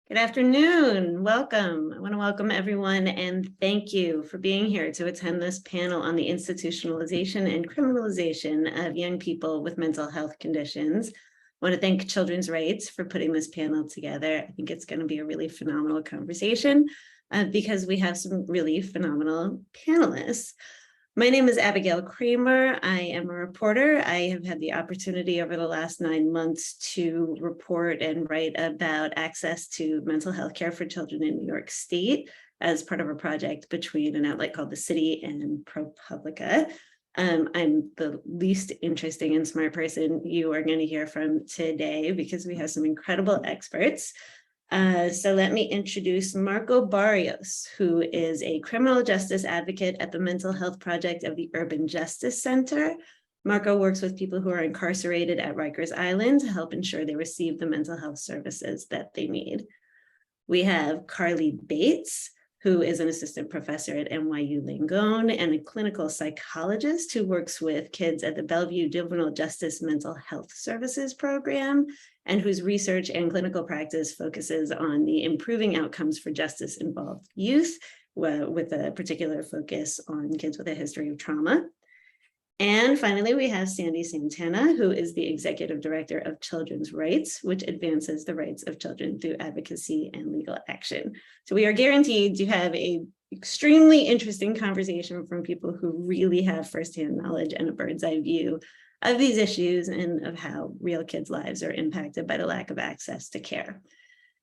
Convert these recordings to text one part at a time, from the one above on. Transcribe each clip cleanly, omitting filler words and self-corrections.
Good afternoon. Welcome. I want to welcome everyone and thank you for being here to attend this panel on the institutionalization and criminalization of young people with mental health conditions. I want to thank Children's Rights for putting this panel together. I think it's going to be a really phenomenal conversation because we have some really phenomenal panelists. My name is Abigail Kramer. I am a reporter. I have had the opportunity over the last 9 months to report and write about access to mental health care for children in New York State as part of a project between an outlet called The City and ProPublica. I'm the least interesting and smart person you are going to hear from today because we have some incredible experts. So let me introduce Marco Barrios, who is a criminal justice advocate at the Mental Health Project of the Urban Justice Center. Marco works with people who are incarcerated at Rikers Island to help ensure they receive the mental health services that they need. We have Carly Baetz, who is an assistant professor at NYU Langone and a clinical psychologist who works with kids at the Bellevue Juvenile Justice Mental Health Services program, and whose research and clinical practice focuses on the improving outcomes for justice-involved youth, with a particular focus on kids with a history of trauma. And finally, we have Sandy Santana, who is the executive director of Children's Rights, which advances the rights of children through advocacy and legal action. So we are guaranteed to have an extremely interesting conversation from people who really have firsthand knowledge and a bird's eye view of these issues and of how real kids' lives are impacted by the lack of access to care.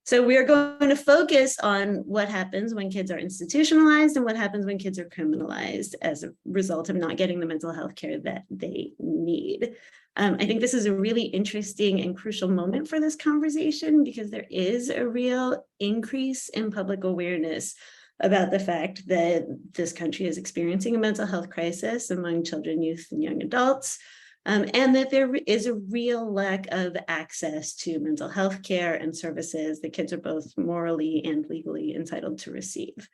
So we are going to focus on what happens when kids are institutionalized and what happens when kids are criminalized as a result of not getting the mental health care that they need. I think this is a really interesting and crucial moment for this conversation because there is a real increase in public awareness about the fact that this country is experiencing a mental health crisis among children, youth, and young adults. And that there is a real lack of access to mental health care and services that kids are both morally and legally entitled to receive.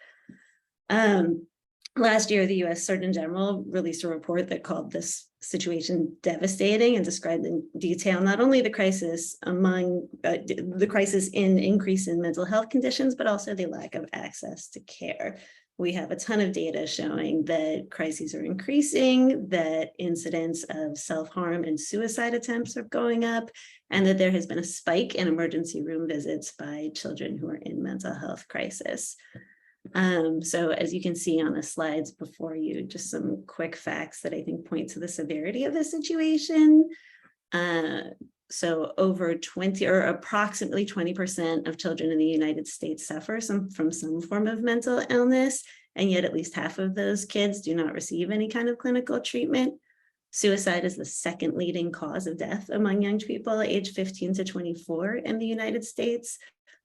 Last year, the US Surgeon General released a report that called this situation devastating and described in detail not only the crisis in increase in mental health conditions, but also the lack of access to care. We have a ton of data showing that crises are increasing, that incidents of self-harm and suicide attempts are going up, and that there has been a spike in emergency room visits by children who are in mental health crisis. So as you can see on the slides before you, just some quick facts that I think point to the severity of the situation. So over 20 or approximately 20% of children in the United States suffer from some form of mental illness, and yet at least half of those kids do not receive any kind of clinical treatment. Suicide is the second leading cause of death among young people aged 15 to 24 in the United States.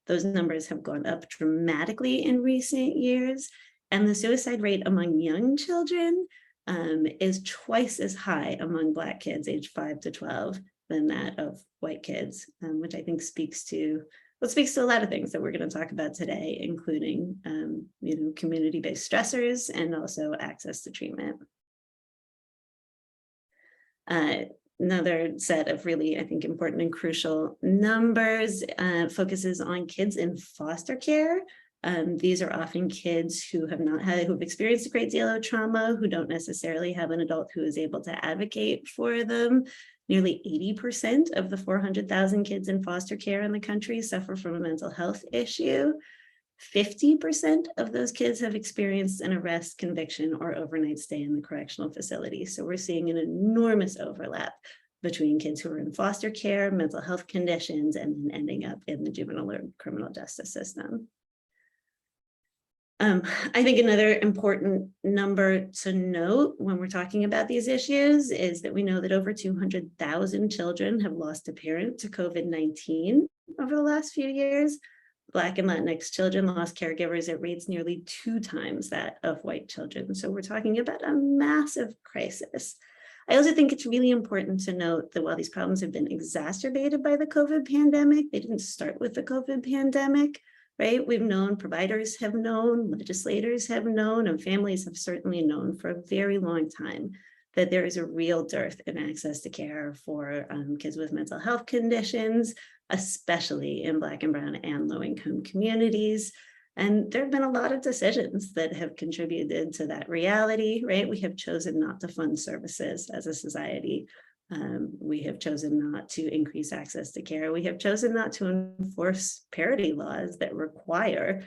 Those numbers have gone up dramatically in recent years, and the suicide rate among young children is twice as high among Black kids aged 5 to 12 than that of white kids, which I think speaks to a lot of things that we're going to talk about today, including community-based stressors and also access to treatment. Another set of really, I think, important and crucial numbers focuses on kids in foster care. These are often kids who who've experienced a great deal of trauma, who don't necessarily have an adult who is able to advocate for them. Nearly 80% of the 400,000 kids in foster care in the country suffer from a mental health issue. 50% of those kids have experienced an arrest, conviction, or overnight stay in the correctional facility. So we're seeing an enormous overlap between kids who are in foster care, mental health conditions, and then ending up in the juvenile or criminal justice system. I think another important number to note when we're talking about these issues is that we know that over 200,000 children have lost a parent to COVID-19 over the last few years. Black and Latinx children lost caregivers at rates nearly 2 times that of white children. So we're talking about a massive crisis. I also think it's really important to note that while these problems have been exacerbated by the COVID pandemic, they didn't start with the COVID pandemic. Right? We've known, providers have known, legislators have known, and families have certainly known for a very long time that there is a real dearth in access to care for kids with mental health conditions, especially in Black and Brown and low-income communities. And there have been a lot of decisions that have contributed to that reality, right? We have chosen not to fund services as a society. We have chosen not to increase access to care. We have chosen not to enforce parity laws that require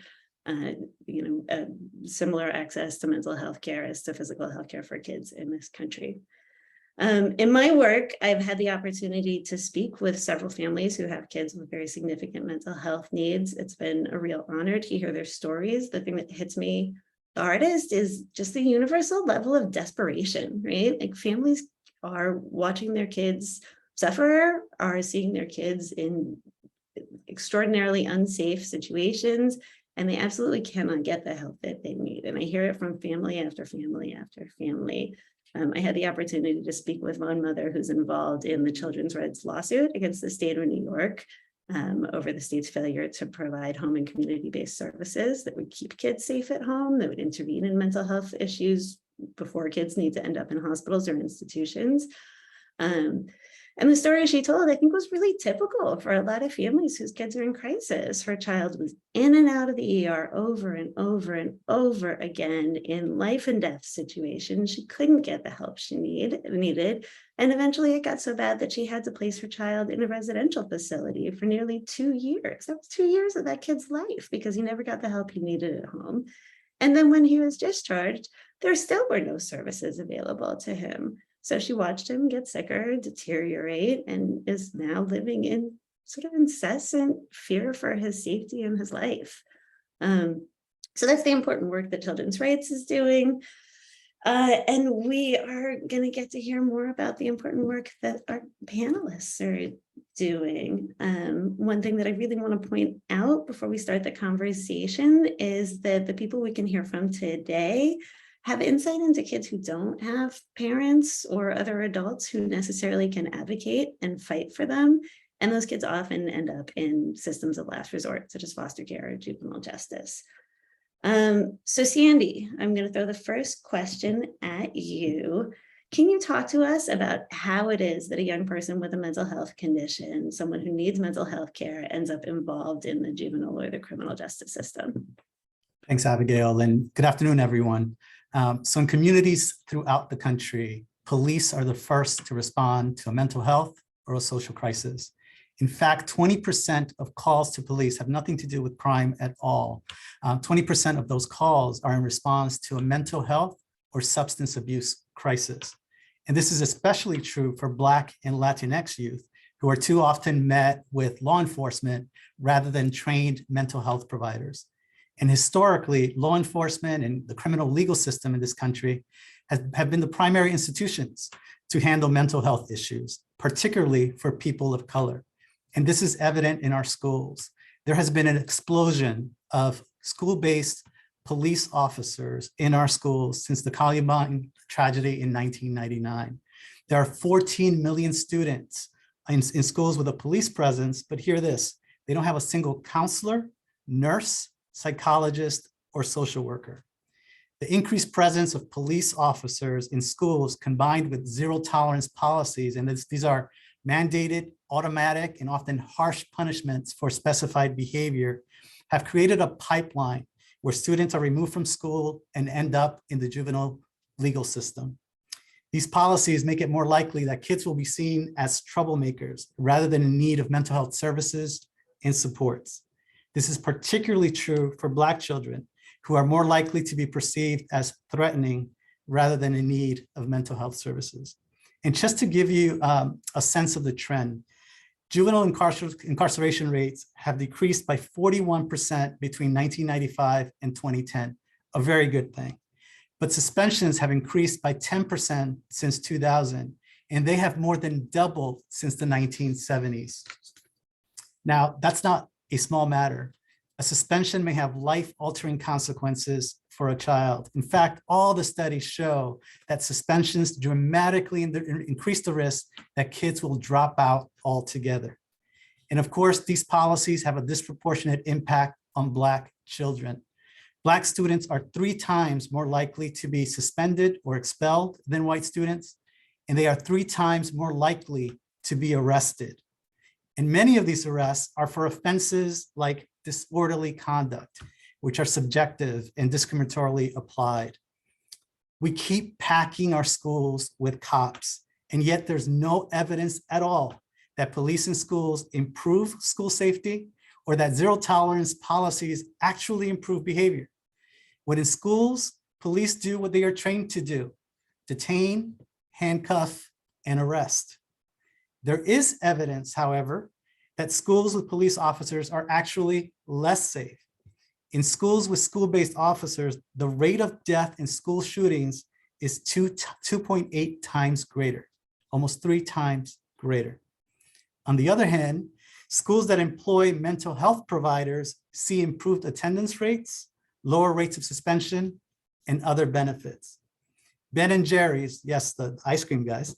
similar access to mental health care as to physical health care for kids in this country. In my work, I've had the opportunity to speak with several families who have kids with very significant mental health needs. It's been a real honor to hear their stories. The thing that hits me the hardest is just the universal level of desperation, right? Like families are watching their kids suffer, are seeing their kids in extraordinarily unsafe situations, and they absolutely cannot get the help that they need. And I hear it from family after family after family. I had the opportunity to speak with one mother who's involved in the Children's Rights lawsuit against the state of New York over the state's failure to provide home and community-based services that would keep kids safe at home, that would intervene in mental health issues before kids need to end up in hospitals or institutions. And the story she told, I think, was really typical for a lot of families whose kids are in crisis. Her child was in and out of the ER over and over and over again in life and death situations. She couldn't get the help she needed. And eventually it got so bad that she had to place her child in a residential facility for nearly 2 years. That was 2 years of that kid's life because he never got the help he needed at home. And then when he was discharged, there still were no services available to him. So she watched him get sicker, deteriorate, and is now living in sort of incessant fear for his safety and his life. So that's the important work that Children's Rights is doing. And we are going to get to hear more about the important work that our panelists are doing. One thing that I really want to point out before we start the conversation is that the people we can hear from today have insight into kids who don't have parents or other adults who necessarily can advocate and fight for them. And those kids often end up in systems of last resort, such as foster care or juvenile justice. So Sandy, I'm going to throw the first question at you. Can you talk to us about how it is that a young person with a mental health condition, someone who needs mental health care, ends up involved in the juvenile or the criminal justice system? Thanks, Abigail, and good afternoon, everyone. So in communities throughout the country, police are the first to respond to a mental health or a social crisis. In fact, 20% of calls to police have nothing to do with crime at all. 20% of those calls are in response to a mental health or substance abuse crisis. And this is especially true for Black and Latinx youth, who are too often met with law enforcement rather than trained mental health providers. And historically, law enforcement and the criminal legal system in this country have been the primary institutions to handle mental health issues, particularly for people of color. And this is evident in our schools. There has been an explosion of school-based police officers in our schools since the Columbine tragedy in 1999. There are 14 million students in schools with a police presence, but hear this, they don't have a single counselor, nurse, psychologist, or social worker. The increased presence of police officers in schools combined with zero tolerance policies, and these are mandated, automatic, and often harsh punishments for specified behavior, have created a pipeline where students are removed from school and end up in the juvenile legal system. These policies make it more likely that kids will be seen as troublemakers rather than in need of mental health services and supports. This is particularly true for Black children, who are more likely to be perceived as threatening rather than in need of mental health services. And just to give you a sense of the trend, juvenile incarceration rates have decreased by 41% between 1995 and 2010, a very good thing. But suspensions have increased by 10% since 2000, and they have more than doubled since the 1970s. Now, that's not a small matter. A suspension may have life-altering consequences for a child. In fact, all the studies show that suspensions dramatically increase the risk that kids will drop out altogether. And of course, these policies have a disproportionate impact on Black children. Black students are 3 times more likely to be suspended or expelled than white students, and they are 3 times more likely to be arrested. And many of these arrests are for offenses like disorderly conduct, which are subjective and discriminatorily applied. We keep packing our schools with cops, and yet there's no evidence at all that police in schools improve school safety or that zero tolerance policies actually improve behavior. When in schools, police do what they are trained to do: detain, handcuff, and arrest. There is evidence, however, that schools with police officers are actually less safe. In schools with school-based officers, the rate of death in school shootings is 2.8 times greater, almost 3 times greater. On the other hand, schools that employ mental health providers see improved attendance rates, lower rates of suspension, and other benefits. Ben and Jerry's, yes, the ice cream guys,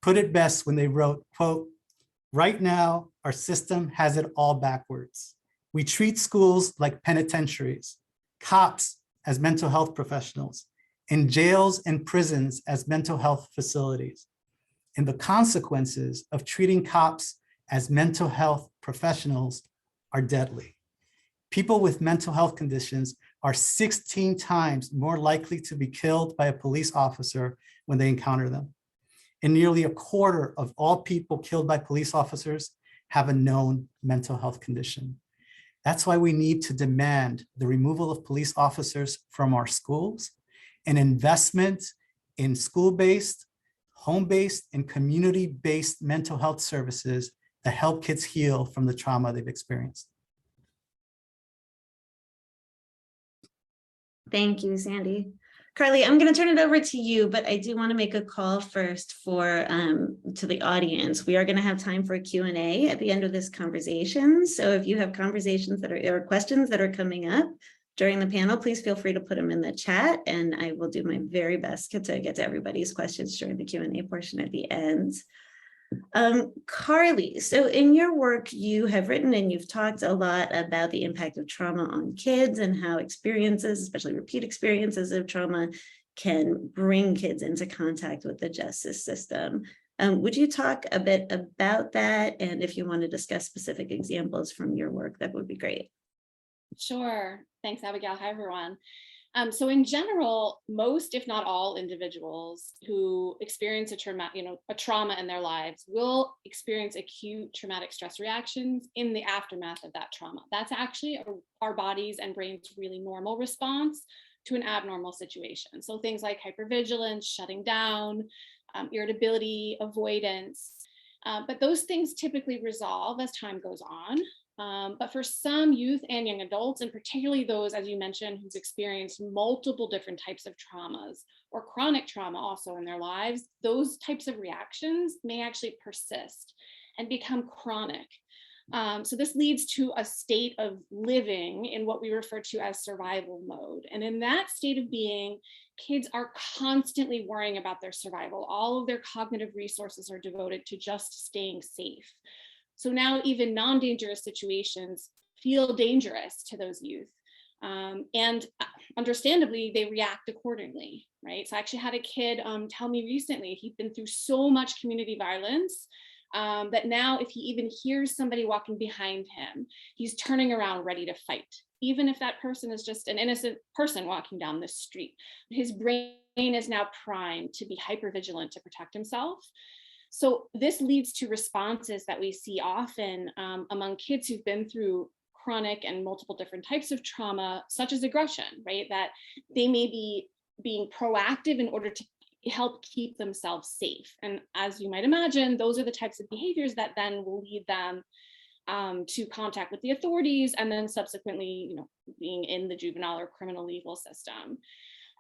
put it best when they wrote, quote, "Right now, our system has it all backwards. We treat schools like penitentiaries, cops as mental health professionals, and jails and prisons as mental health facilities. And the consequences of treating cops as mental health professionals are deadly. People with mental health conditions are 16 times more likely to be killed by a police officer when they encounter them. And nearly a quarter of all people killed by police officers have a known mental health condition. That's why we need to demand the removal of police officers from our schools and investment in school-based, home-based, and community-based mental health services that help kids heal from the trauma they've experienced." Thank you, Sandy. Carly, I'm going to turn it over to you, but I do want to make a call first for to the audience. We are going to have time for a Q&A at the end of this conversation. So if you have conversations that are or questions that are coming up during the panel, please feel free to put them in the chat, and I will do my very best to get to everybody's questions during the Q&A portion at the end. Carly, so in your work, you have written and you've talked a lot about the impact of trauma on kids and how experiences, especially repeat experiences of trauma, can bring kids into contact with the justice system. Would you talk a bit about that? And if you want to discuss specific examples from your work, that would be great. Sure. Thanks, Abigail. Hi, everyone. So in general, most, if not all, individuals who experience a trauma in their lives will experience acute traumatic stress reactions in the aftermath of that trauma. That's actually our body's and brain's really normal response to an abnormal situation. So things like hypervigilance, shutting down, irritability, avoidance. But those things typically resolve as time goes on. But for some youth and young adults, and particularly those, as you mentioned, who's experienced multiple different types of traumas or chronic trauma also in their lives, those types of reactions may actually persist and become chronic. So this leads to a state of living in what we refer to as survival mode. And in that state of being, kids are constantly worrying about their survival. All of their cognitive resources are devoted to just staying safe. So now even non-dangerous situations feel dangerous to those youth. And understandably, they react accordingly, right? So I actually had a kid tell me recently, he'd been through so much community violence that now if he even hears somebody walking behind him, he's turning around ready to fight, even if that person is just an innocent person walking down the street. His brain is now primed to be hypervigilant to protect himself. So this leads to responses that we see often among kids who've been through chronic and multiple different types of trauma, such as aggression, right? That they may be being proactive in order to help keep themselves safe. And as you might imagine, those are the types of behaviors that then will lead them to contact with the authorities and then subsequently, being in the juvenile or criminal legal system.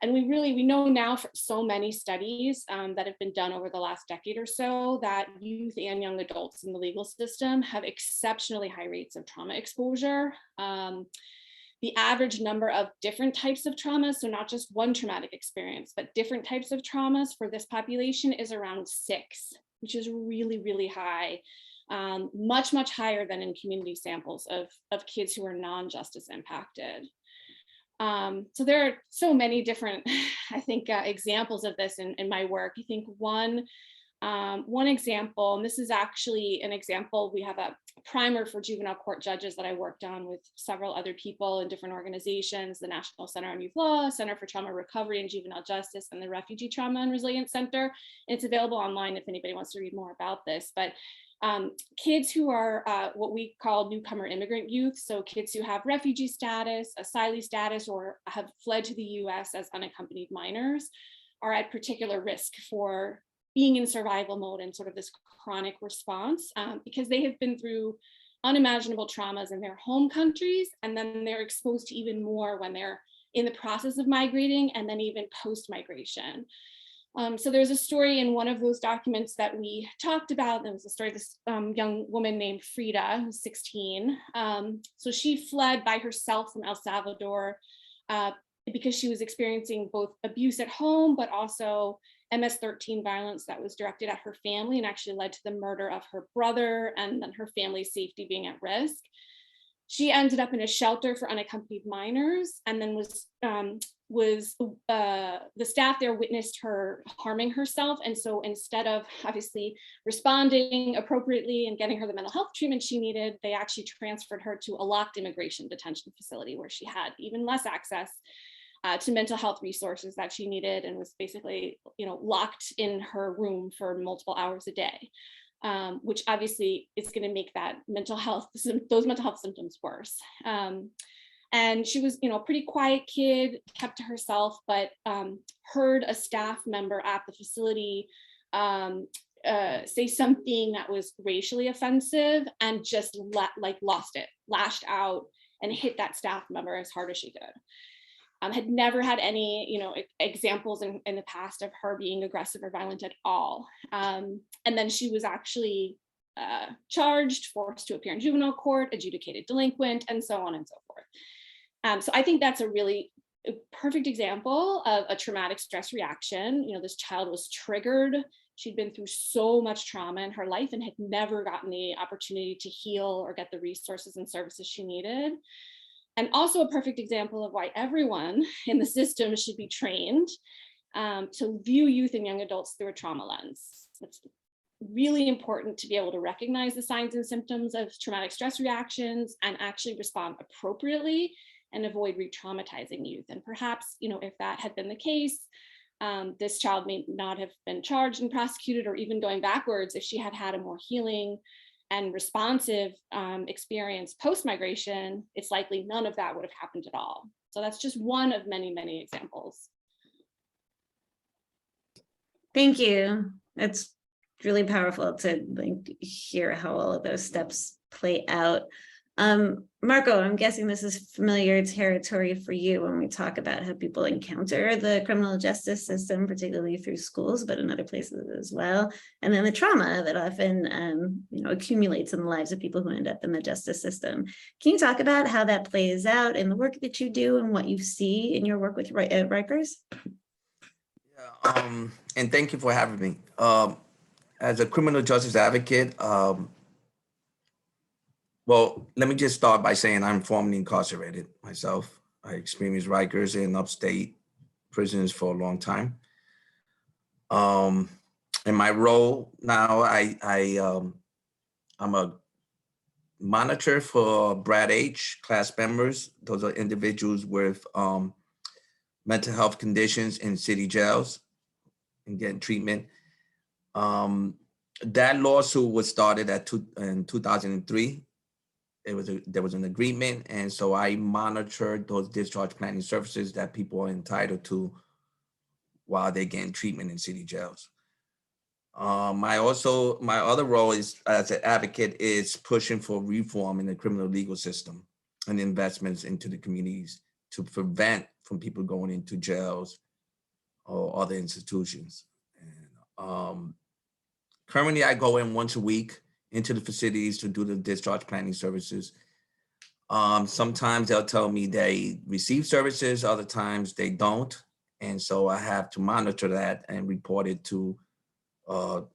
And we know now from so many studies that have been done over the last decade or so that youth and young adults in the legal system have exceptionally high rates of trauma exposure. The average number of different types of traumas, so not just one traumatic experience, but different types of traumas for this population is around 6, which is really, really high, much, much higher than in community samples of kids who are non-justice impacted. So there are so many different, I think, examples of this in my work. I think one One example, and this is actually an example, we have a primer for juvenile court judges that I worked on with several other people in different organizations, the National Center on Youth Law, Center for Trauma Recovery and Juvenile Justice, and the Refugee Trauma and Resilience Center. And it's available online if anybody wants to read more about this. But kids who are what we call newcomer immigrant youth, so kids who have refugee status, asylee status, or have fled to the US as unaccompanied minors, are at particular risk for being in survival mode and sort of this chronic response because they have been through unimaginable traumas in their home countries, and then they're exposed to even more when they're in the process of migrating and then even post-migration. So there's a story in one of those documents that we talked about. There was a story of this young woman named Frida, who's 16. So she fled by herself from El Salvador because she was experiencing both abuse at home, but also MS-13 violence that was directed at her family and actually led to the murder of her brother and then her family's safety being at risk. She ended up in a shelter for unaccompanied minors, and then the staff there witnessed her harming herself. And so instead of obviously responding appropriately and getting her the mental health treatment she needed, they actually transferred her to a locked immigration detention facility where she had even less access to mental health resources that she needed, and was basically, locked in her room for multiple hours a day, which obviously is going to make those mental health symptoms worse. And she was, a pretty quiet kid, kept to herself, but heard a staff member at the facility say something that was racially offensive, and just lost it, lashed out, and hit that staff member as hard as she could. Had never had any, examples in the past of her being aggressive or violent at all. And then she was actually charged, forced to appear in juvenile court, adjudicated delinquent, and so on and so forth. So I think that's a really perfect example of a traumatic stress reaction. This child was triggered. She'd been through so much trauma in her life and had never gotten the opportunity to heal or get the resources and services she needed. And also a perfect example of why everyone in the system should be trained to view youth and young adults through a trauma lens. It's really important to be able to recognize the signs and symptoms of traumatic stress reactions and actually respond appropriately and avoid re-traumatizing youth. And perhaps, if that had been the case, this child may not have been charged and prosecuted, or even going backwards, if she had had a more healing and responsive experience post-migration, it's likely none of that would have happened at all. So that's just one of many, many examples. Thank you. It's really powerful to hear how all of those steps play out. Marco, I'm guessing this is familiar territory for you when we talk about how people encounter the criminal justice system, particularly through schools, but in other places as well. And then the trauma that often accumulates in the lives of people who end up in the justice system. Can you talk about how that plays out in the work that you do and what you see in your work with Rikers? Yeah, and thank you for having me. As a criminal justice advocate, well, let me just start by saying I'm formerly incarcerated myself. I experienced Rikers in upstate prisons for a long time. In my role now, I'm a monitor for Brad H class members. Those are individuals with mental health conditions in city jails and getting treatment. That lawsuit was started in 2003. There was an agreement, and so I monitored those discharge planning services that people are entitled to while they're getting treatment in city jails. My other role is as an advocate is pushing for reform in the criminal legal system and investments into the communities to prevent from people going into jails or other institutions. And, currently, I go in once a week into the facilities to do the discharge planning services. Sometimes they'll tell me they receive services, other times they don't. And so I have to monitor that and report it to the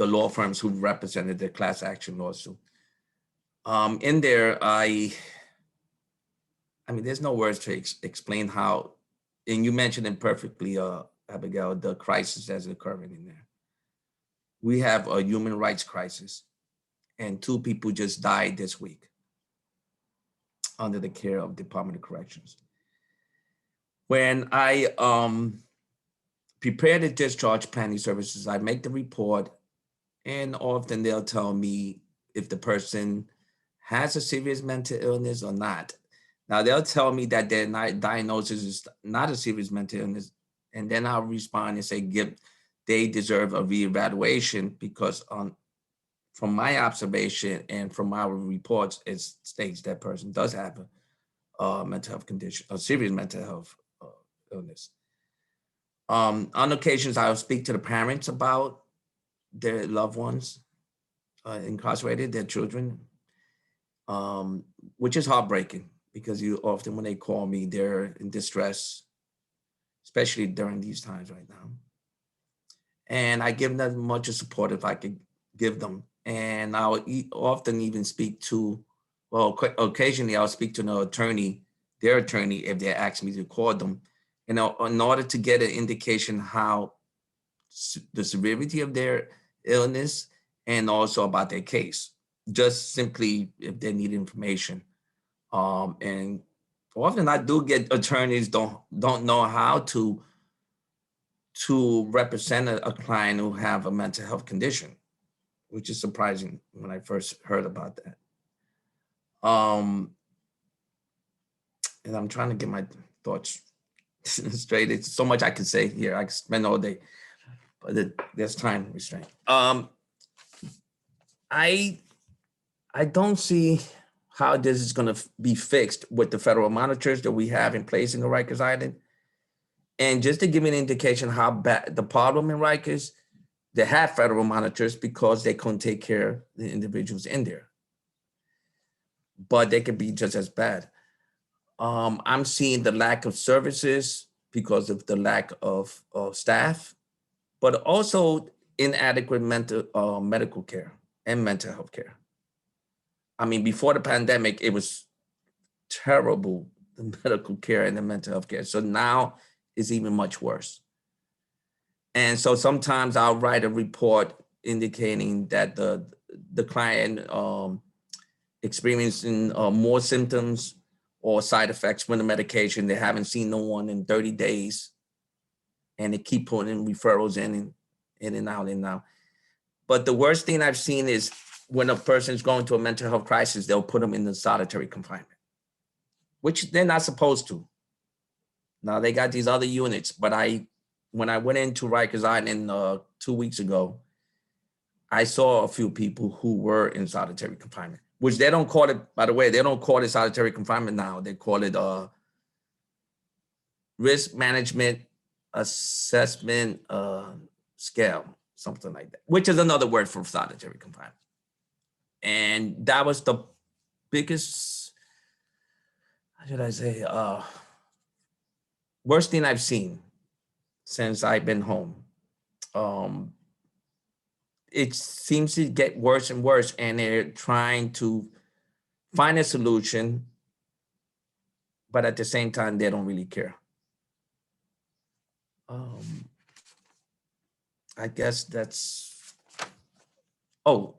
law firms who represented the class action lawsuit. In there, I mean, there's no words to explain how, and you mentioned it perfectly, Abigail, the crisis that's occurring in there. we have a human rights crisis, and 2 people just died this week under the care of Department of Corrections. When I prepare the discharge planning services, I make the report, and often they'll tell me if the person has a serious mental illness or not. Now they'll tell me that their diagnosis is not a serious mental illness, and then I'll respond and say, they deserve a reevaluation because from my observation and from our reports, it states that person does have a mental health condition, a serious mental health illness. On occasions, I'll speak to the parents about their loved ones incarcerated, their children, which is heartbreaking because often when they call me, they're in distress, especially during these times right now. And I give them as much support if I could give them. And I'll often even speak to, well, occasionally I'll speak to their attorney, if they ask me to call them, in order to get an indication how the severity of their illness and also about their case, just simply if they need information. And often I do get attorneys don't know how to represent a client who have a mental health condition, which is surprising when I first heard about that. And I'm trying to get my thoughts straight. It's so much I could say here. I could spend all day, but there's time restraint. I don't see how this is going to be fixed with the federal monitors that we have in place in the Rikers Island. And just to give you an indication how bad the problem in Rikers, they have federal monitors because they couldn't take care of the individuals in there. But they could be just as bad. I'm seeing the lack of services because of the lack of staff, but also inadequate medical care and mental health care. I mean, before the pandemic, it was terrible, the medical care and the mental health care. So now it's even much worse. And so sometimes I'll write a report indicating that the client experiencing more symptoms or side effects from the medication. They haven't seen no one in 30 days, and they keep putting referrals in and out. But the worst thing I've seen is when a person is going through a mental health crisis, they'll put them in the solitary confinement, which they're not supposed to. Now they got these other units, but when I went into Rikers Island 2 weeks ago, I saw a few people who were in solitary confinement, which they don't call it, by the way, they don't call it solitary confinement now. They call it risk management assessment scale, something like that, which is another word for solitary confinement. And that was the biggest, how should I say, worst thing I've seen since I've been home. It seems to get worse and worse, and they're trying to find a solution, but at the same time, they don't really care. I guess that's,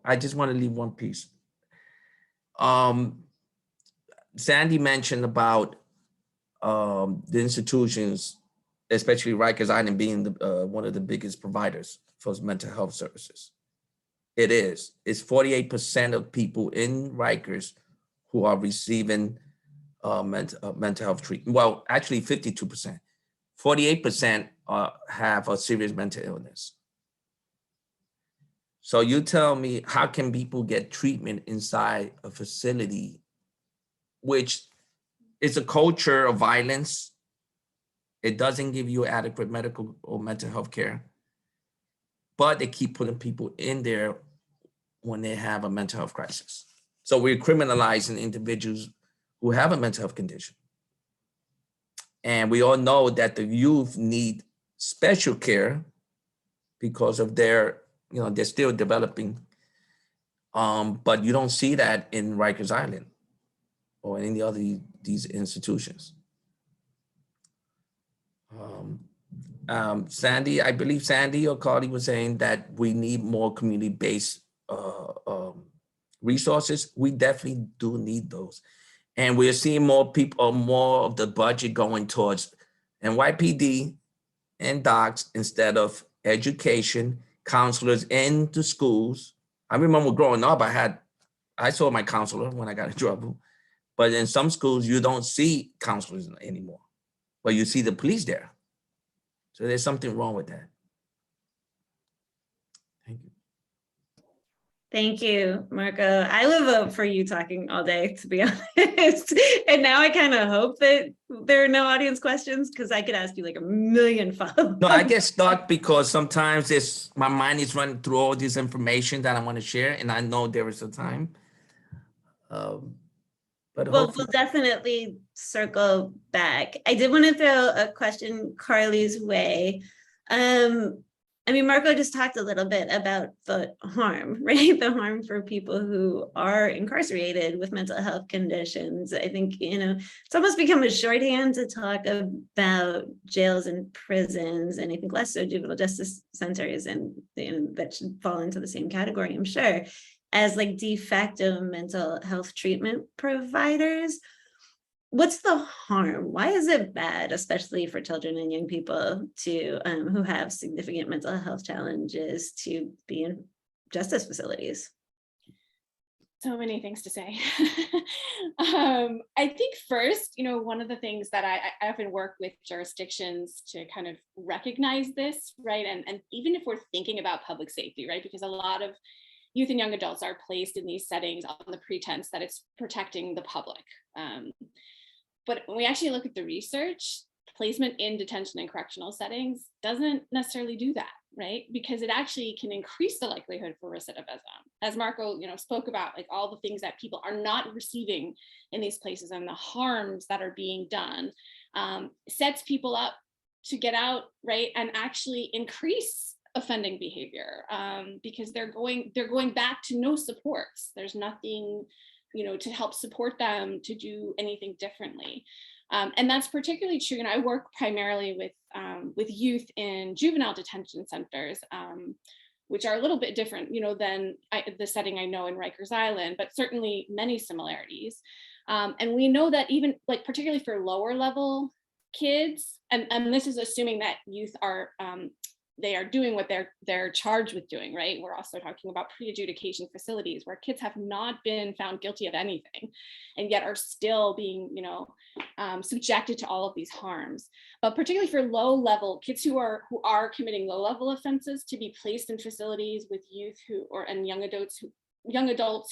I just want to leave one piece. Sandy mentioned about the institutions, especially Rikers Island being one of the biggest providers for mental health services. It is. It's 48% of people in Rikers who are receiving mental health treatment. Well, actually 52%. 48% have a serious mental illness. So you tell me, how can people get treatment inside a facility, which is a culture of violence? It doesn't give you adequate medical or mental health care, but they keep putting people in there when they have a mental health crisis. So we're criminalizing individuals who have a mental health condition. And we all know that the youth need special care because of their, they're still developing. But you don't see that in Rikers Island or any other these institutions. Sandy, I believe Sandy or Carly was saying that we need more community-based resources. We definitely do need those. And we're seeing more people, more of the budget going towards NYPD and docs instead of education, counselors into schools. I remember growing up, I saw my counselor when I got in trouble, but in some schools you don't see counselors anymore, but you see the police there. So there's something wrong with that. Thank you. Thank you, Marco. I would vote for you talking all day, to be honest. And now I kind of hope that there are no audience questions because I could ask you like a million follow-ups. No, I get stuck because sometimes my mind is running through all this information that I want to share, and I know there is a time. But well, we'll definitely circle back. I did want to throw a question Carly's way. I mean, Marco just talked a little bit about the harm, right? The harm for people who are incarcerated with mental health conditions. I think, it's almost become a shorthand to talk about jails and prisons, and I think less so juvenile justice centers, and that should fall into the same category, I'm sure, as like de facto mental health treatment providers. What's the harm? Why is it bad, especially for children and young people to who have significant mental health challenges, to be in justice facilities? So many things to say. I think first, one of the things that I often work with jurisdictions to kind of recognize this, right? And even if we're thinking about public safety, right? Because a lot of youth and young adults are placed in these settings on the pretense that it's protecting the public. But when we actually look at the research, placement in detention and correctional settings doesn't necessarily do that, right? Because it actually can increase the likelihood for recidivism. As Marco, spoke about, like all the things that people are not receiving in these places and the harms that are being done, sets people up to get out, right? And actually increase offending behavior, because they're going back to no supports. There's nothing to help support them to do anything differently. And that's particularly true. And I work primarily with youth in juvenile detention centers, which are a little bit different, than the setting I know in Rikers Island, but certainly many similarities. And we know that even like, particularly for lower level kids, and this is assuming that youth are, they are doing what they're charged with doing, right? We're also talking about pre-adjudication facilities where kids have not been found guilty of anything and yet are still being, subjected to all of these harms. But particularly for low-level kids who are committing low-level offenses, to be placed in facilities with youth and young adults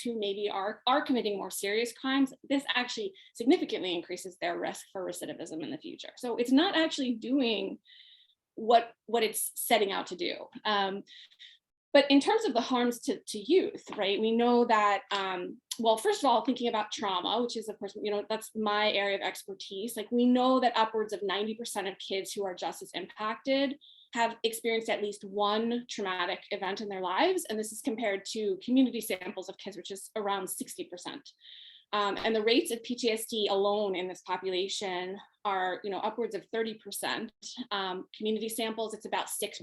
who maybe are committing more serious crimes, this actually significantly increases their risk for recidivism in the future. So it's not actually doing what it's setting out to do. But in terms of the harms to youth, right, we know that, well, first of all, thinking about trauma, which is, of course, that's my area of expertise, like we know that upwards of 90% of kids who are justice impacted have experienced at least one traumatic event in their lives. And this is compared to community samples of kids, which is around 60%. And the rates of PTSD alone in this population are, upwards of 30%. Community samples, it's about 6%.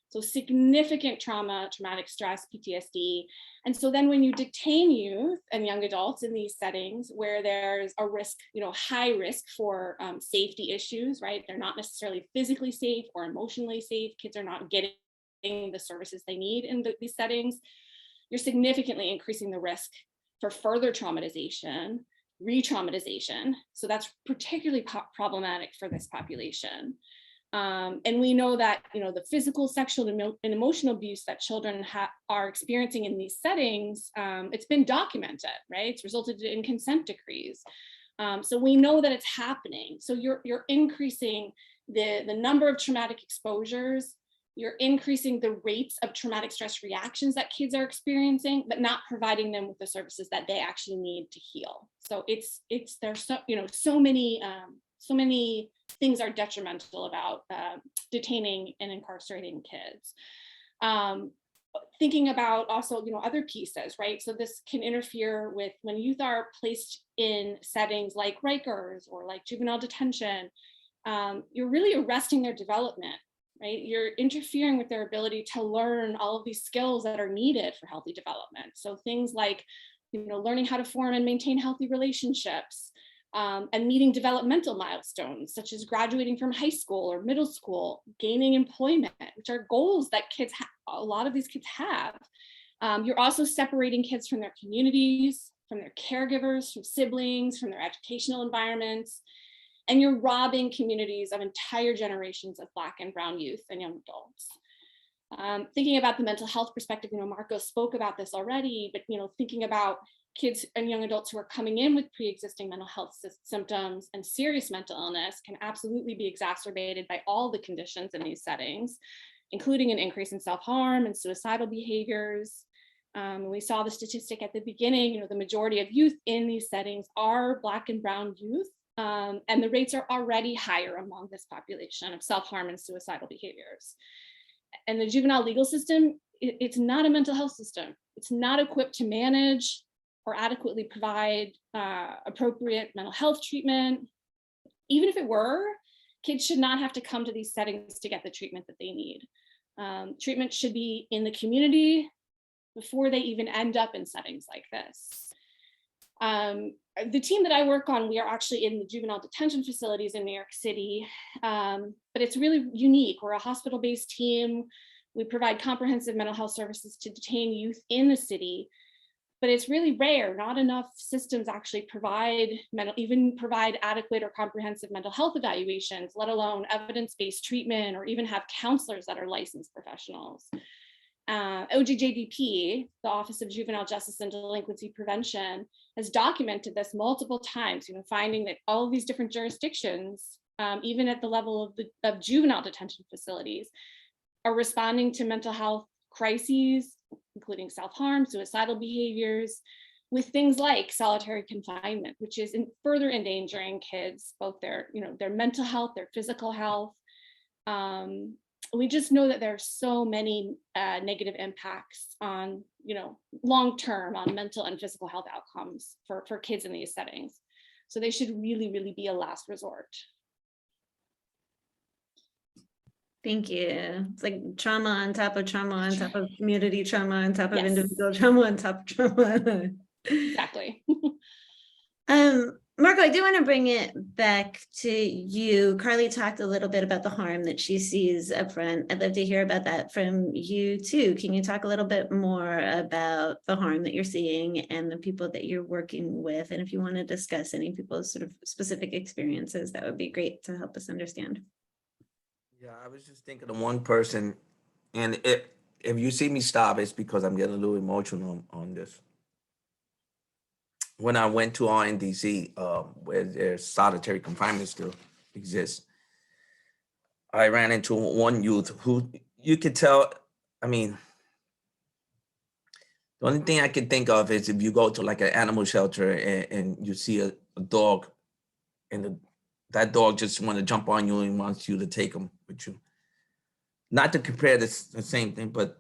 So significant traumatic stress, PTSD. And so then when you detain youth and young adults in these settings where there's a risk, high risk for safety issues, right? They're not necessarily physically safe or emotionally safe. Kids are not getting the services they need in these settings. You're significantly increasing the risk for further traumatization, re-traumatization. So that's particularly problematic for this population. And we know that, the physical, sexual, and emotional abuse that children are experiencing in these settings, it's been documented, right? It's resulted in consent decrees. So we know that it's happening. So you're increasing the number of traumatic exposures. You're increasing the rates of traumatic stress reactions that kids are experiencing, but not providing them with the services that they actually need to heal. So there's so many things are detrimental about detaining and incarcerating kids. Thinking about also, other pieces, right? So this can interfere with when youth are placed in settings like Rikers or like juvenile detention. you're really arresting their development, right? You're interfering with their ability to learn all of these skills that are needed for healthy development. So things like, learning how to form and maintain healthy relationships, and meeting developmental milestones, such as graduating from high school or middle school, gaining employment, which are goals that a lot of these kids have. You're also separating kids from their communities, from their caregivers, from siblings, from their educational environments, and you're robbing communities of entire generations of Black and Brown youth and young adults. Thinking about the mental health perspective, Marco spoke about this already, but thinking about kids and young adults who are coming in with pre-existing mental health symptoms and serious mental illness can absolutely be exacerbated by all the conditions in these settings, including an increase in self-harm and suicidal behaviors. We saw the statistic at the beginning, the majority of youth in these settings are Black and Brown youth, and the rates are already higher among this population of self-harm and suicidal behaviors. And the juvenile legal system, it's not a mental health system. It's not equipped to manage or adequately provide appropriate mental health treatment. Even if it were, kids should not have to come to these settings to get the treatment that they need. Treatment should be in the community before they even end up in settings like this. The team that I work on, we are actually in the juvenile detention facilities in New York City, but it's really unique. We're a hospital-based team. We provide comprehensive mental health services to detain youth in the city, but it's really rare. Not enough systems actually provide adequate or comprehensive mental health evaluations, let alone evidence-based treatment, or even have counselors that are licensed professionals. OJJDP, the Office of Juvenile Justice and Delinquency Prevention, has documented this multiple times, finding that all of these different jurisdictions, even at the level of juvenile detention facilities, are responding to mental health crises, including self-harm, suicidal behaviors, with things like solitary confinement, which is further endangering kids, both their mental health, their physical health. We just know that there are so many negative impacts on, long-term on mental and physical health outcomes for kids in these settings. So they should really, really be a last resort. Thank you. It's like trauma on top of trauma on top of community trauma on top of Yes. individual trauma on top of trauma. Exactly. Marco, I do want to bring it back to you. Carly talked a little bit about the harm that she sees up front. I'd love to hear about that from you too. Can you talk a little bit more about the harm that you're seeing and the people that you're working with? And if you want to discuss any people's sort of specific experiences, that would be great to help us understand. Yeah, I was just thinking of one person, and if you see me stop, it's because I'm getting a little emotional on this. When I went to RNDC, where their solitary confinement still exists, I ran into one youth who you could tell, the only thing I can think of is if you go to like an animal shelter and you see a dog, and that dog just want to jump on you and wants you to take him with you. Not to compare the same thing, but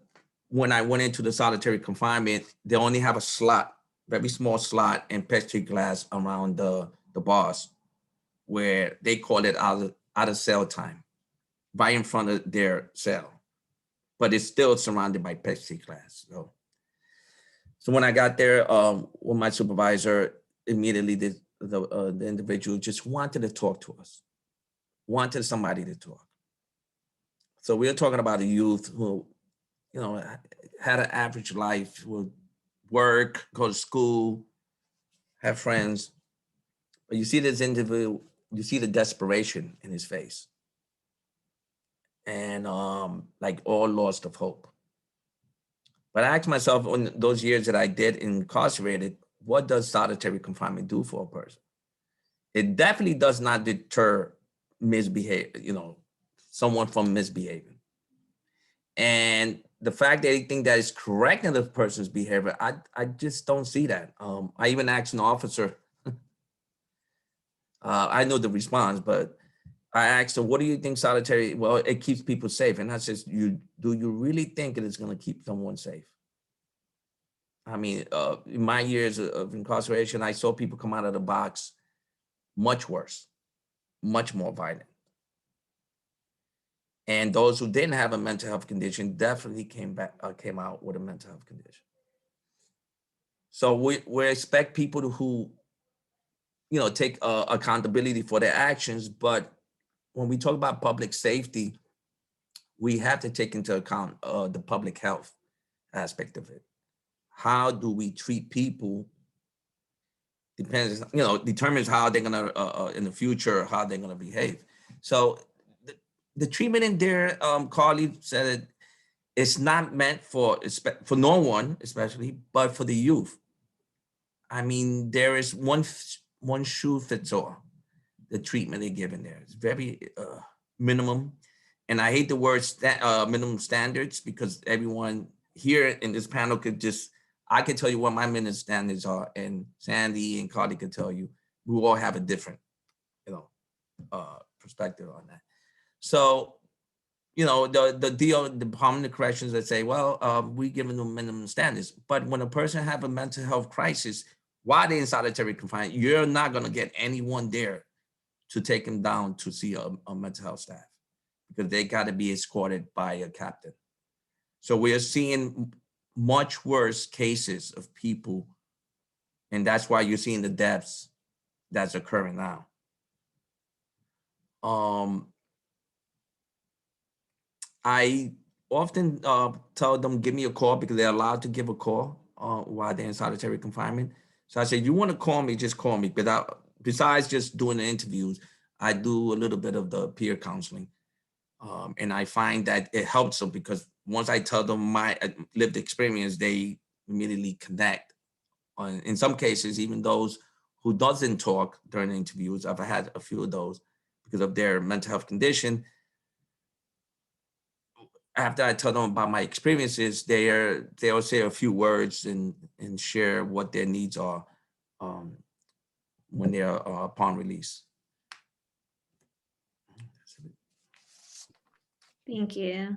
when I went into the solitary confinement, they only have a slot, very small slot and plexiglass around the bars, where they call it out of cell time, right in front of their cell, but it's still surrounded by plexiglass. So when I got there with my supervisor, immediately the individual just wanted to talk to us, wanted somebody to talk. So we are talking about a youth who, had an average life, would work, go to school, have friends. But you see this individual, you see the desperation in his face. And like all lost of hope. But I asked myself, in those years that I did incarcerated, what does solitary confinement do for a person? It definitely does not deter someone from misbehaving. And the fact that they think that is correcting the person's behavior, I just don't see that. I even asked an officer, I know the response, but I asked her, what do you think solitary, well, it keeps people safe. And I said, do you really think it is going to keep someone safe? In my years of incarceration, I saw people come out of the box much worse, much more violent. And those who didn't have a mental health condition definitely came out with a mental health condition. So we expect people who, take accountability for their actions. But when we talk about public safety, we have to take into account the public health aspect of it. How do we treat people determines how they're gonna in the future, how they're gonna behave. So the treatment in there, Carly said it, it's not meant for no one, especially, but for the youth. I mean, there is one shoe fits all. The treatment they give in there is very minimum, and I hate the word minimum standards, because everyone here in this panel I could tell you what my minimum standards are, and Sandy and Carly could tell you. We all have a different, perspective on that. So, the Department of Corrections that say, well, we giving them minimum standards. But when a person have a mental health crisis while they're in solitary confinement, you're not going to get anyone there to take them down to see a mental health staff, because they got to be escorted by a captain. So we are seeing much worse cases of people, and that's why you're seeing the deaths that's occurring now. I often tell them, give me a call, because they're allowed to give a call while they're in solitary confinement. So I say, you want to call me, just call me. But besides just doing the interviews, I do a little bit of the peer counseling. And I find that it helps them, because once I tell them my lived experience, they immediately connect. In some cases, even those who doesn't talk during the interviews, I've had a few of those because of their mental health condition. After I tell them about my experiences, they'll say a few words and share what their needs are when they're upon release. Thank you.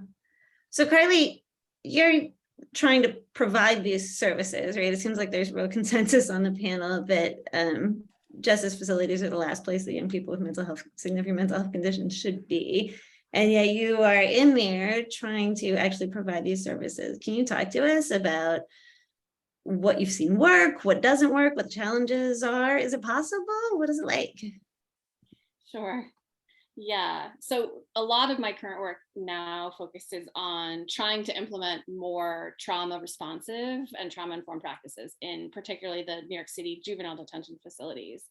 So Carly, you're trying to provide these services, right? It seems like there's real consensus on the panel that justice facilities are the last place that young people with significant mental health conditions should be. And yet you are in there trying to actually provide these services. Can you talk to us about what you've seen work, what doesn't work, what the challenges are? Is it possible? What is it like? Sure. Yeah. So a lot of my current work now focuses on trying to implement more trauma responsive and trauma informed practices in particularly the New York City juvenile detention facilities.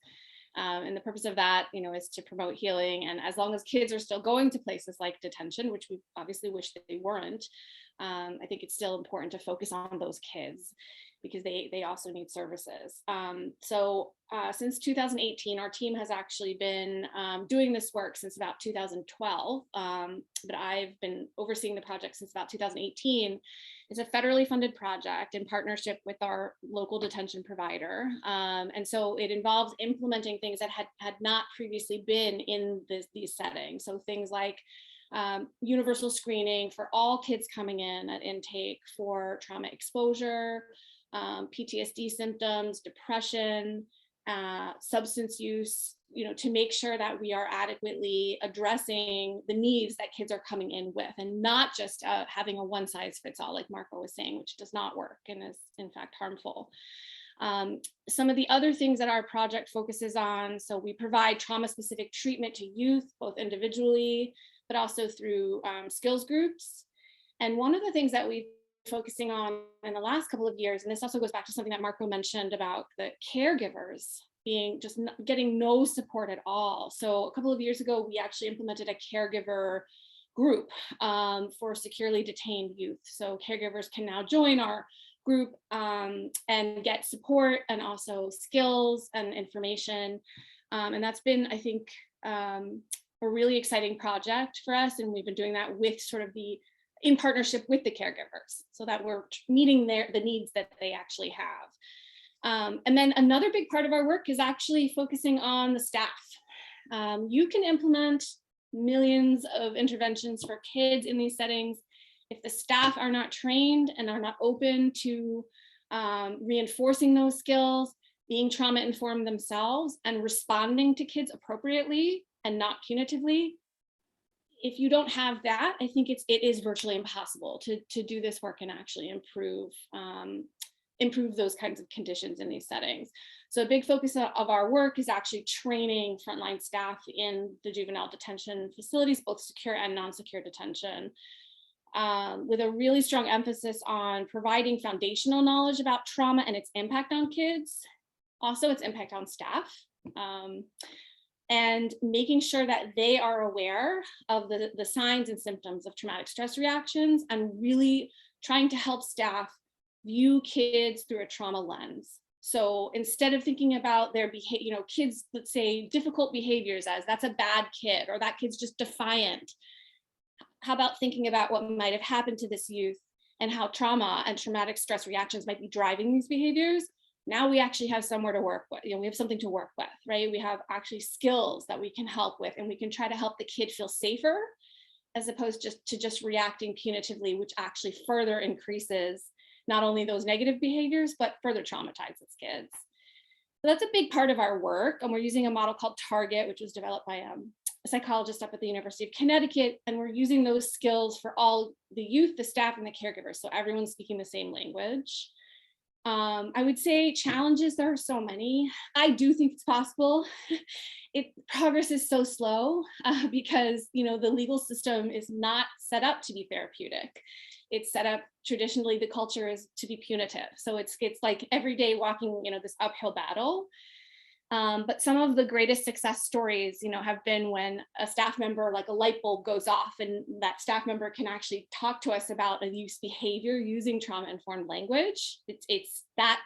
And the purpose of that, is to promote healing. And as long as kids are still going to places like detention, which we obviously wish that they weren't, I think it's still important to focus on those kids, because they also need services. So since 2018, our team has actually been doing this work since about 2012, but I've been overseeing the project since about 2018. It's a federally funded project in partnership with our local detention provider. And so it involves implementing things that had not previously been in these settings. So things like universal screening for all kids coming in at intake for trauma exposure, PTSD symptoms, depression, substance use, to make sure that we are adequately addressing the needs that kids are coming in with, and not just having a one size fits all, like Marco was saying, which does not work and is in fact harmful. Some of the other things that our project focuses on, so we provide trauma specific treatment to youth, both individually, but also through skills groups. And one of the things that we've focusing on in the last couple of years, and this also goes back to something that Marco mentioned about the caregivers being just getting no support at all. So a couple of years ago, we actually implemented a caregiver group for securely detained youth. So caregivers can now join our group and get support and also skills and information. And that's been, I think, a really exciting project for us. And we've been doing that with sort of in partnership with the caregivers, so that we're meeting the needs that they actually have. And then another big part of our work is actually focusing on the staff. You can implement millions of interventions for kids in these settings. If the staff are not trained and are not open to reinforcing those skills, being trauma informed themselves, and responding to kids appropriately and not punitively, if you don't have that, I think it is virtually impossible to do this work and actually improve those kinds of conditions in these settings. So a big focus of our work is actually training frontline staff in the juvenile detention facilities, both secure and non-secure detention, with a really strong emphasis on providing foundational knowledge about trauma and its impact on kids, also its impact on staff, and making sure that they are aware of the signs and symptoms of traumatic stress reactions, and really trying to help staff view kids through a trauma lens. So instead of thinking about their behavior, kids, let's say difficult behaviors as that's a bad kid, or that kid's just defiant, how about thinking about what might have happened to this youth and how trauma and traumatic stress reactions might be driving these behaviors? Now we actually have somewhere to work with, we have something to work with, right? We have actually skills that we can help with, and we can try to help the kid feel safer as opposed to just reacting punitively, which actually further increases not only those negative behaviors, but further traumatizes kids. So that's a big part of our work. And we're using a model called Target, which was developed by a psychologist up at the University of Connecticut. And we're using those skills for all the youth, the staff, and the caregivers. So everyone's speaking the same language. I would say challenges, there are so many. I do think it's possible. Progress is so slow because the legal system is not set up to be therapeutic. It's set up, traditionally the culture is to be punitive. So it's like every day walking this uphill battle. But some of the greatest success stories, have been when a staff member, like a light bulb goes off, and that staff member can actually talk to us about a youth's behavior using trauma-informed language. It's that,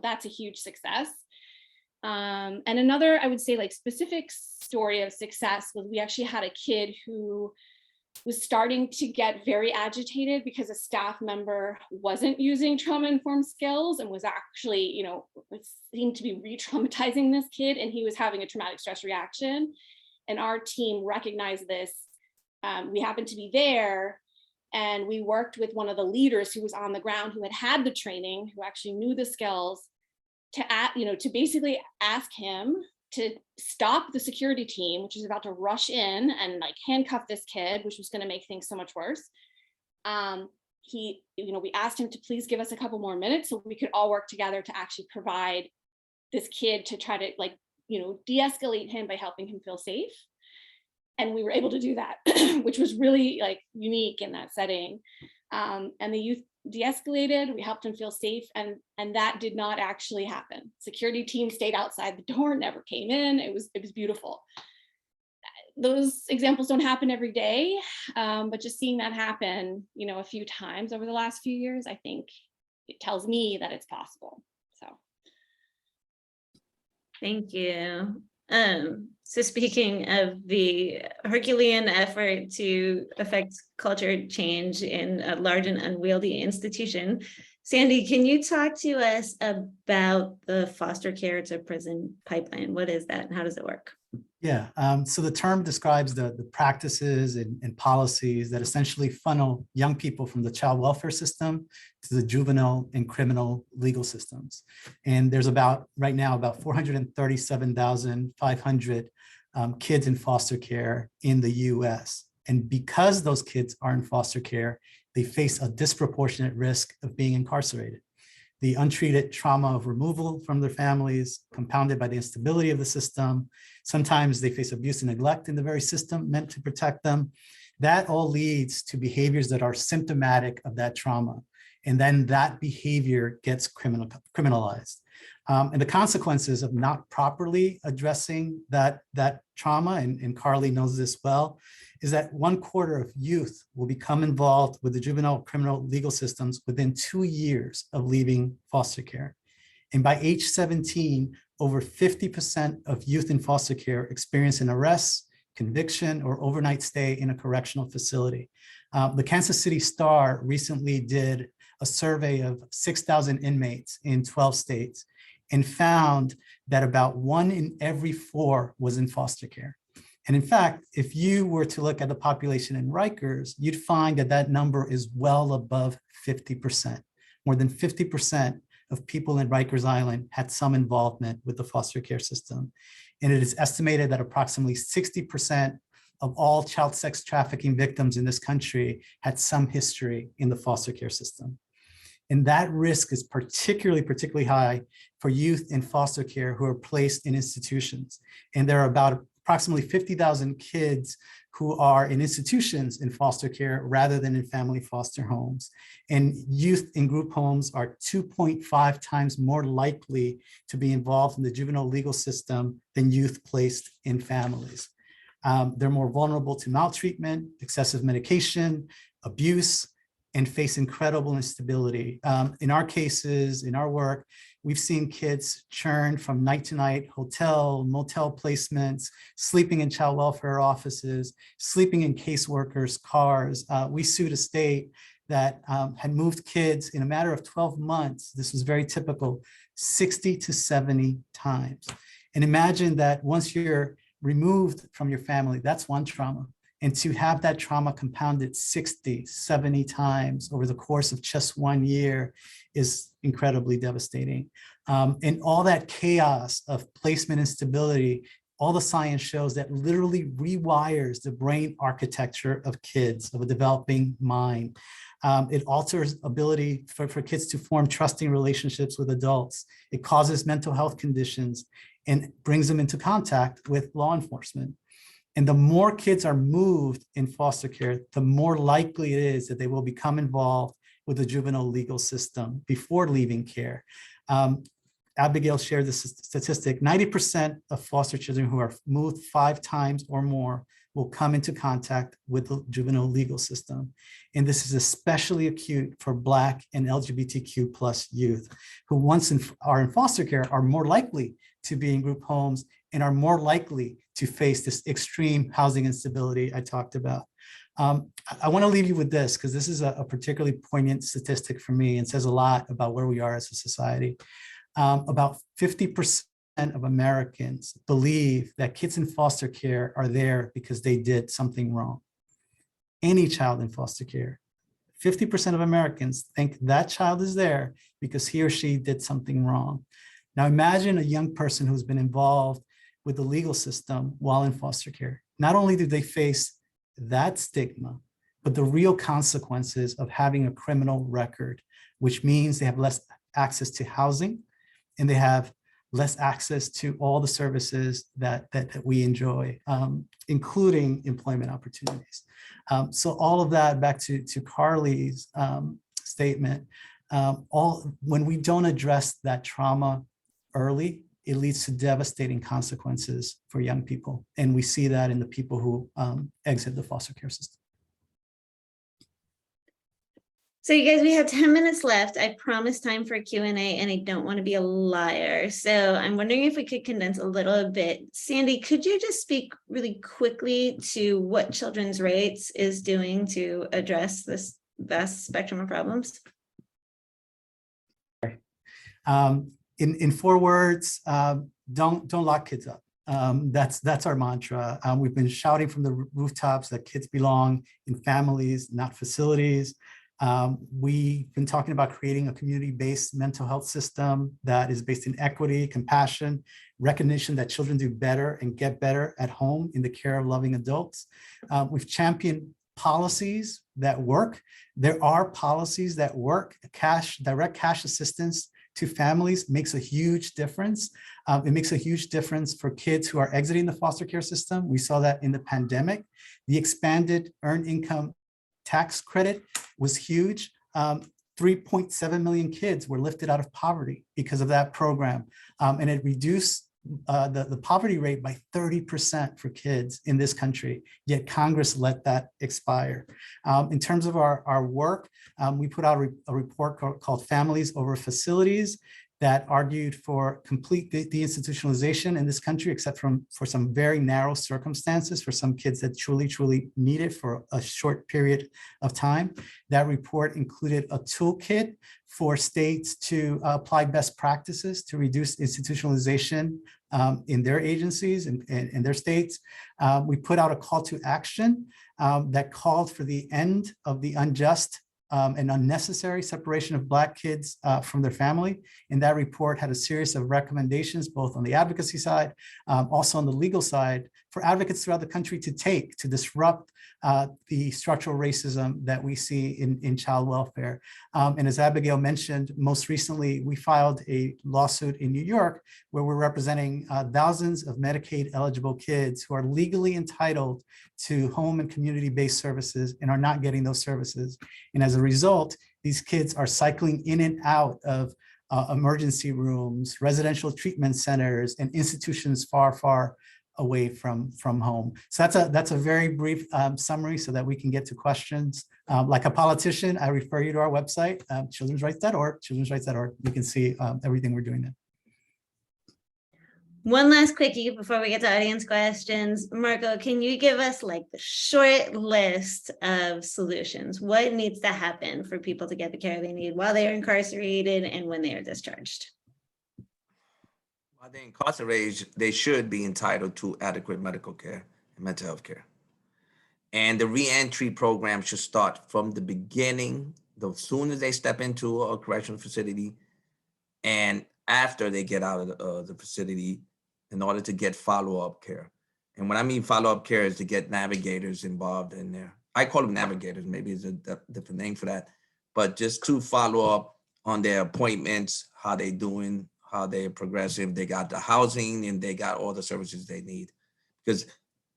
that's a huge success. And another, I would say, like specific story of success was we actually had a kid who was starting to get very agitated because a staff member wasn't using trauma-informed skills and was actually, seemed to be re-traumatizing this kid, and he was having a traumatic stress reaction. And our team recognized this. We happened to be there, and we worked with one of the leaders who was on the ground, who had the training, who actually knew the skills, to basically ask him to stop the security team, which is about to rush in and like handcuff this kid, which was going to make things so much worse. We asked him to please give us a couple more minutes so we could all work together to actually provide this kid, to try to de-escalate him by helping him feel safe. And we were able to do that, which was really unique in that setting. And the youth de-escalated, we helped him feel safe, and that did not actually happen. Security team stayed outside the door, never came in. It was beautiful. Those examples don't happen every day, but just seeing that happen, a few times over the last few years, I think it tells me that it's possible. So. Thank you. So speaking of the Herculean effort to affect culture change in a large and unwieldy institution, Sandy, can you talk to us about the foster care to prison pipeline? What is that and how does it work? Yeah, so the term describes the practices and policies that essentially funnel young people from the child welfare system to the juvenile and criminal legal systems. And there's right now about 437,500 kids in foster care in the US. And because those kids are in foster care, they face a disproportionate risk of being incarcerated. The untreated trauma of removal from their families, compounded by the instability of the system. Sometimes they face abuse and neglect in the very system meant to protect them. That all leads to behaviors that are symptomatic of that trauma. And then that behavior gets criminalized. And the consequences of not properly addressing that trauma, and Carly knows this well, is that 1/4 of youth will become involved with the juvenile criminal legal systems within 2 years of leaving foster care. And by age 17, over 50% of youth in foster care experience an arrest, conviction, or overnight stay in a correctional facility. The Kansas City Star recently did a survey of 6,000 inmates in 12 states and found that about 1 in every 4 was in foster care. And in fact, if you were to look at the population in Rikers, you'd find that that number is well above 50%. More than 50% of people in Rikers Island had some involvement with the foster care system. And it is estimated that approximately 60% of all child sex trafficking victims in this country had some history in the foster care system. And that risk is particularly high for youth in foster care who are placed in institutions. And there are about approximately 50,000 kids who are in institutions in foster care rather than in family foster homes. And youth in group homes are 2.5 times more likely to be involved in the juvenile legal system than youth placed in families. They're more vulnerable to maltreatment, excessive medication, abuse, and face incredible instability. In our cases, in our work, we've seen kids churn from night to night, hotel, motel placements, sleeping in child welfare offices, sleeping in caseworkers' cars. We sued a state that had moved kids in a matter of 12 months. This was very typical, 60 to 70 times. And imagine that once you're removed from your family, that's one trauma. And to have that trauma compounded 60, 70 times over the course of just 1 year is incredibly devastating. And all that chaos of placement instability, all the science shows that literally rewires the brain architecture of kids, of a developing mind. It alters ability for kids to form trusting relationships with adults. It causes mental health conditions and brings them into contact with law enforcement. And the more kids are moved in foster care, the more likely it is that they will become involved with the juvenile legal system before leaving care. Abigail shared this statistic, 90% of foster children who are moved 5 times or more will come into contact with the juvenile legal system. And this is especially acute for Black and LGBTQ+ youth who once are in foster care are more likely to be in group homes and are more likely to face this extreme housing instability I talked about. I want to leave you with this because this is a particularly poignant statistic for me and says a lot about where we are as a society. About 50% of Americans believe that kids in foster care are there because they did something wrong. Any child in foster care, 50% of Americans think that child is there because he or she did something wrong. Now imagine a young person who's been involved with the legal system while in foster care. Not only do they face that stigma, but the real consequences of having a criminal record, which means they have less access to housing and they have less access to all the services that we enjoy, including employment opportunities. So all of that, back to Carly's statement, when we don't address that trauma early, it leads to devastating consequences for young people. And we see that in the people who exit the foster care system. So you guys, we have 10 minutes left. I promised time for Q&A and I don't want to be a liar. So I'm wondering if we could condense a little bit. Sandy, could you just speak really quickly to what Children's Rights is doing to address this vast spectrum of problems? In 4 words, don't lock kids up. That's our mantra. We've been shouting from the rooftops that kids belong in families, not facilities. We've been talking about creating a community-based mental health system that is based in equity, compassion, recognition that children do better and get better at home in the care of loving adults. We've championed policies that work. There are policies that work. Direct cash assistance to families makes a huge difference. It makes a huge difference for kids who are exiting the foster care system. We saw that in the pandemic. The expanded earned income tax credit was huge. 3.7 million kids were lifted out of poverty because of that program. And it reduced the poverty rate by 30% for kids in this country, yet Congress let that expire. In terms of our work, we put out a report called Families Over Facilities that argued for complete deinstitutionalization in this country, except for some very narrow circumstances for some kids that truly need it for a short period of time. That report included a toolkit for states to apply best practices to reduce institutionalization in their agencies and their states. We put out a call to action that called for the end of the unjust an unnecessary separation of Black kids from their family. And that report had a series of recommendations, both on the advocacy side, also on the legal side, for advocates throughout the country to take to disrupt the structural racism that we see in child welfare. And as Abigail mentioned, most recently, we filed a lawsuit in New York where we're representing thousands of Medicaid eligible kids who are legally entitled to home and community-based services and are not getting those services. And as a result, these kids are cycling in and out of emergency rooms, residential treatment centers, and institutions far, far away from home. So that's a very brief summary so that we can get to questions. Like a politician, I refer you to our website, childrensrights.org. You can see everything we're doing there. One last quickie before we get to audience questions. Marco, can you give us like the short list of solutions? What needs to happen for people to get the care they need while they're incarcerated and when they are discharged? While they're incarcerated, they should be entitled to adequate medical care and mental health care. And the reentry program should start from the beginning, as soon as they step into a correctional facility and after they get out of the facility, in order to get follow-up care. And when I mean follow-up care is to get navigators involved in there. I call them navigators, maybe it's a different name for that, but just to follow up on their appointments, how they doing, how they're progressing, they got the housing and they got all the services they need. Because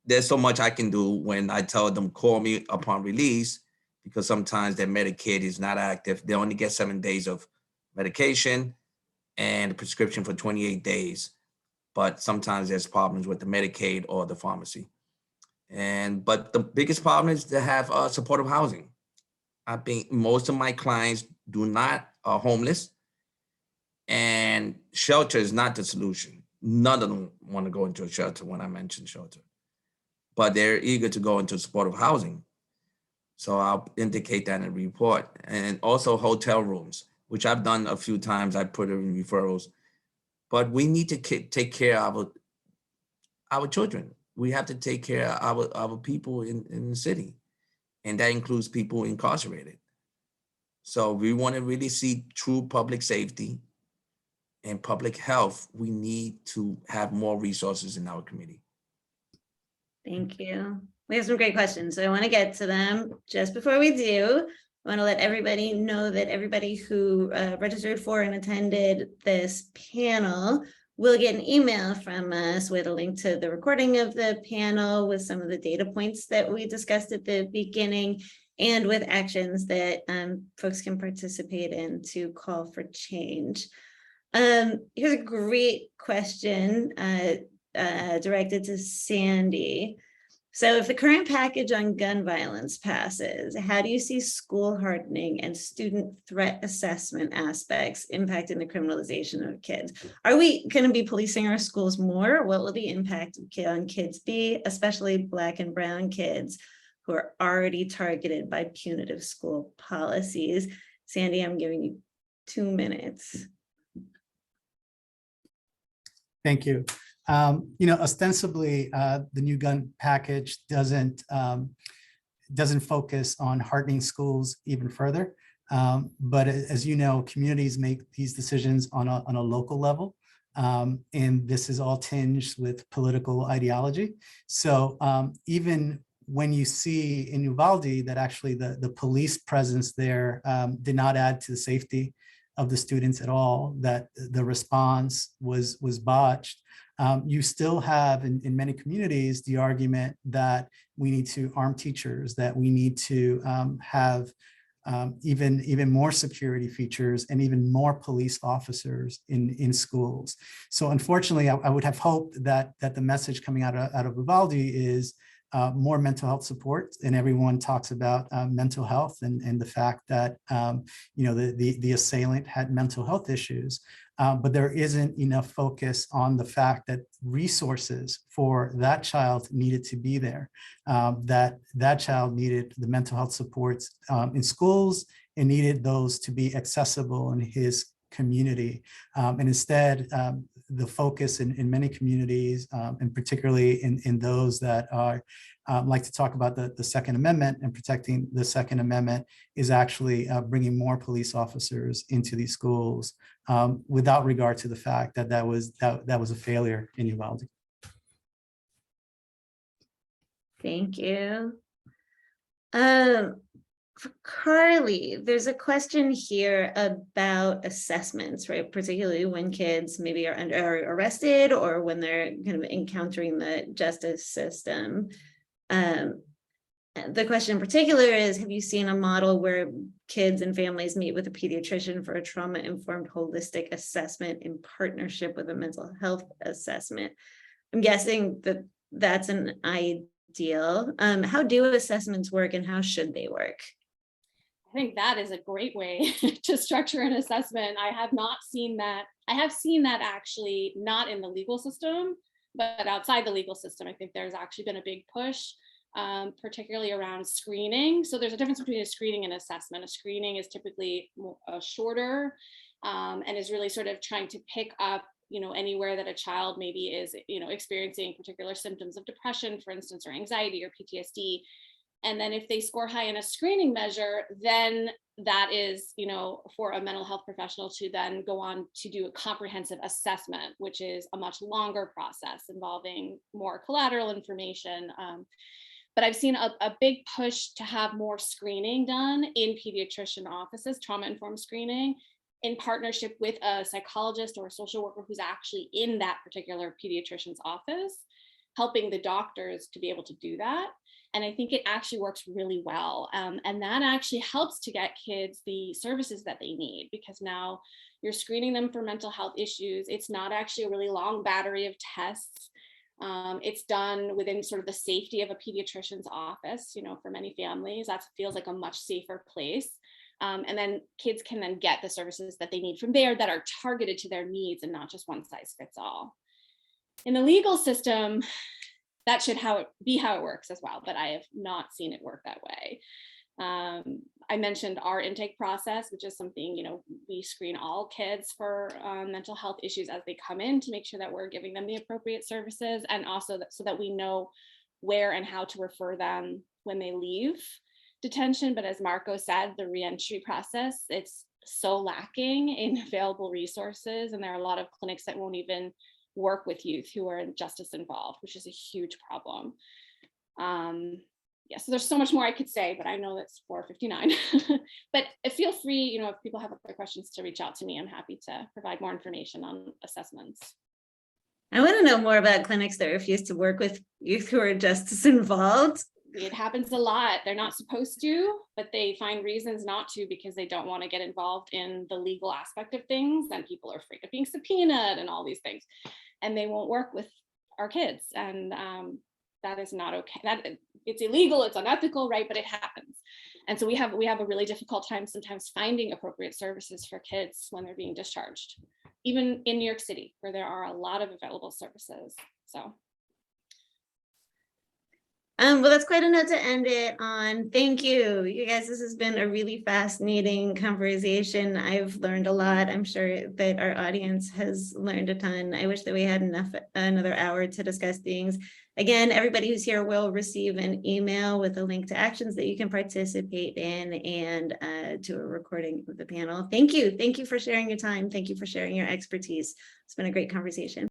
there's so much I can do when I tell them call me upon release, because sometimes their Medicaid is not active. They only get 7 days of medication and a prescription for 28 days. But sometimes there's problems with the Medicaid or the pharmacy. But the biggest problem is to have supportive housing. I think most of my clients are homeless, and shelter is not the solution. None of them want to go into a shelter when I mention shelter, but they're eager to go into supportive housing. So I'll indicate that in the report. And also hotel rooms, which I've done a few times. I put it in referrals. But we need to take care of our children. We have to take care of our people in the city. And that includes people incarcerated. So we want to really see true public safety and public health. We need to have more resources in our community. Thank you. We have some great questions, so I want to get to them. Just before we do, I want to let everybody know that everybody who registered for and attended this panel will get an email from us with a link to the recording of the panel with some of the data points that we discussed at the beginning and with actions that folks can participate in to call for change. Here's a great question directed to Sandy. So if the current package on gun violence passes, how do you see school hardening and student threat assessment aspects impacting the criminalization of kids? Are we going to be policing our schools more? What will the impact on kids be, especially Black and Brown kids who are already targeted by punitive school policies? Sandy, I'm giving you 2 minutes. Thank you. Ostensibly, the new gun package doesn't focus on hardening schools even further. But as you know, communities make these decisions on a local level. And this is all tinged with political ideology. So even when you see in Uvalde that actually the police presence there did not add to the safety of the students at all, that the response was botched, you still have in many communities the argument that we need to arm teachers, that we need to have even more security features and even more police officers in schools. So unfortunately, I would have hoped that the message coming out of Uvalde is more mental health support, and everyone talks about mental health and the fact that the assailant had mental health issues, but there isn't enough focus on the fact that resources for that child needed to be there, that child needed the mental health supports in schools and needed those to be accessible in his community. And instead, the focus in many communities, and particularly in those that are like to talk about the Second Amendment and protecting the Second Amendment, is actually bringing more police officers into these schools, without regard to the fact that that was a failure in Uvalde. Thank you. For Carly, there's a question here about assessments, right? Particularly when kids maybe are arrested or when they're kind of encountering the justice system. The question in particular is, have you seen a model where kids and families meet with a pediatrician for a trauma-informed holistic assessment in partnership with a mental health assessment? I'm guessing that that's an ideal. How do assessments work and how should they work? I think that is a great way to structure an assessment. I have not seen that. I have seen that actually not in the legal system, but outside the legal system. I think there's actually been a big push, particularly around screening. So there's a difference between a screening and assessment. A screening is typically shorter and is really sort of trying to pick up, anywhere that a child maybe is, experiencing particular symptoms of depression, for instance, or anxiety or PTSD. And then if they score high in a screening measure, then that is, for a mental health professional to then go on to do a comprehensive assessment, which is a much longer process involving more collateral information. But I've seen a big push to have more screening done in pediatrician offices, trauma-informed screening, in partnership with a psychologist or a social worker who's actually in that particular pediatrician's office, helping the doctors to be able to do that. And I think it actually works really well. And that actually helps to get kids the services that they need, because now you're screening them for mental health issues. It's not actually a really long battery of tests. It's done within sort of the safety of a pediatrician's office. For many families, that feels like a much safer place. And then kids can then get the services that they need from there that are targeted to their needs and not just one size fits all. In the legal system, that should be how it works as well, but I have not seen it work that way. I mentioned our intake process, which is something, we screen all kids for mental health issues as they come in to make sure that we're giving them the appropriate services, and also so that we know where and how to refer them when they leave detention. But as Marco said, the reentry process, it's so lacking in available resources, and there are a lot of clinics that won't even work with youth who are in justice involved, which is a huge problem. So there's so much more I could say, but I know that's 4:59. But feel free, if people have other questions, to reach out to me. I'm happy to provide more information on assessments. I want to know more about clinics that refuse to work with youth who are justice involved. It happens a lot. They're not supposed to, but they find reasons not to because they don't want to get involved in the legal aspect of things, and people are afraid of being subpoenaed and all these things, and they won't work with our kids, and that is not okay. It's illegal, it's unethical, right? But it happens, and so we have a really difficult time sometimes finding appropriate services for kids when they're being discharged, even in New York City, where there are a lot of available services. So. Well, that's quite a note to end it on. Thank you. You guys, this has been a really fascinating conversation. I've learned a lot. I'm sure that our audience has learned a ton. I wish that we had another hour to discuss things. Again, everybody who's here will receive an email with a link to actions that you can participate in, and to a recording of the panel. Thank you. Thank you for sharing your time. Thank you for sharing your expertise. It's been a great conversation.